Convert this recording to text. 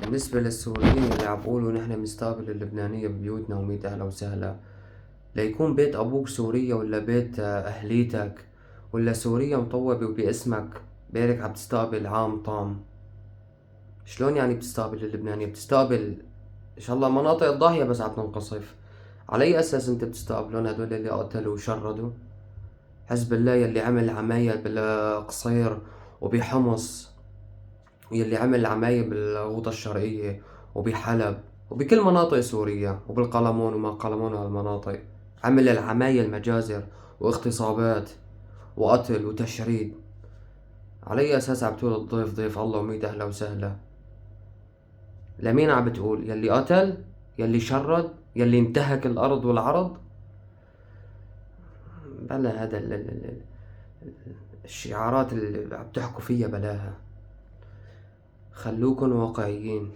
بالنسبة للسوريين اللي عم بيقولوا نحن بنستقبل اللبنانية ببيوتنا وميت أهلا وسهلا، ليكون بيت أبوك سورية ولا بيت أهليتك ولا سورية مطوبة وباسمك بيرك عم تستقبل عام طام. شلون يعني بتستقبل اللبنانية؟ بتستقبل إن شاء الله مناطق الضاحية بس عم تنقصف. على أي أساس أنت بتستقبلون هدول اللي قتلوا وشردوا؟ حزب الله يلي عمل عمايل بالقصير وبحمص، يلي عمل عمايل بالغوطة الشرقية وبحلب وبكل مناطق سوريا وبالقلمون وما قلمون هالمناطق، عمل العمايل مجازر واغتصابات وقتل وتشريد. على أي أساس عم تقول الضيف ضيف الله وميت أهلا وسهلا؟ لمين عم بتقول؟ يلي قتل؟ يلي شرد؟ يلي انتهك الأرض والعرض؟ بلا هذا الشعارات اللي عم تحكوا فيها بلاها. خلوكن واقعيين.